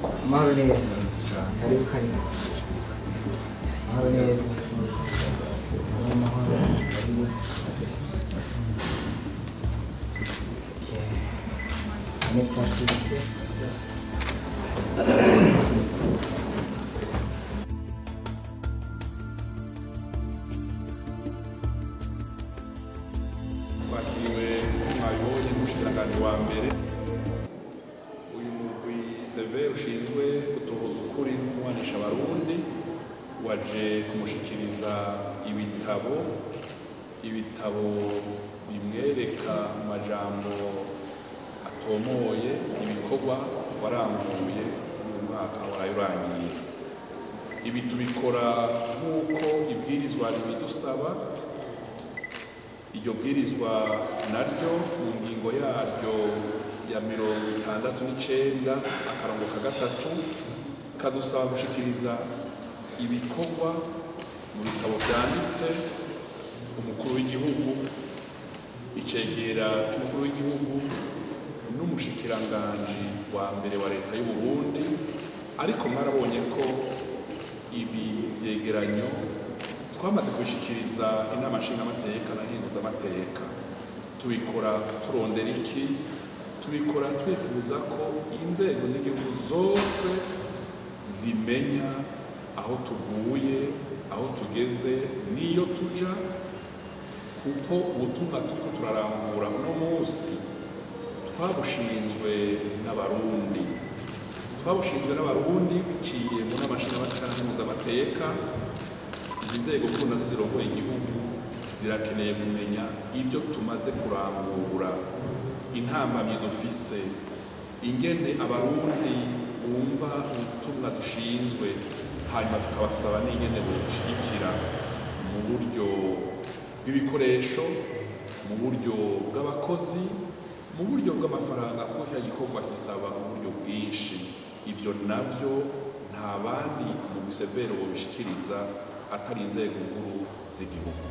amahoro neza karibu karibu amahoro neza amahoro karibu ane pasifike twakiriwe n'abayobozi n'umushikiranganji wa mbere uyu mugwi severe ushinzwe gutohoza ukuri no kunywanisha abarundi waje kumushikiriza ibitabo bimwereka mu majambo atomoye ibikorwa waranguye mu mwaka wararangiye. Ibi tubikora nk'uko ibwirizwa ribidusaba. Iryo bwirizwa naryo mu ngingo yaryo ya 69 akarongo ka gatatu kadusaba gushikiriza ibikorwa mu bitabo byanditse umukuru w'igihugu, icegera cy'umukuru w'igihugu n'umushikiranganji wa mbere wa leta y'u Burundi. Ariko mwarabonye ko ibi vyegeranyo twamaze kubishikiriza inama nshingamateka na nkenguzamateka. Tubikora turondera iki? Tubikora twifuza ko inzego z'igihugu zose zimenya aho tuvuye, aho tugeze n'iyo tuja, kuko ubutumwa turiko turarangura uno munsi twabushinzwe n'abarundi biciye mu nama nshingamateka na nkenguzamateka. Inzego kuko nazo zirongoye igihugu zirakeneye kumenya ibyo tumaze kurangura, intambamyi dufise, ingene abarundi bumva ubutumwa dushinzwe, hanyuma tukabasaba n'ingene bodushigikira mu buryo bw'ibikoresho, mu buryo bw'abakozi, mu buryo bw'amafaranga, kuko cya gikorwa gisaba uburyo bwinshi. Ivyo navyo nta bandi mu Severe bobishikiriza atari inzego nkuru z'igihugu.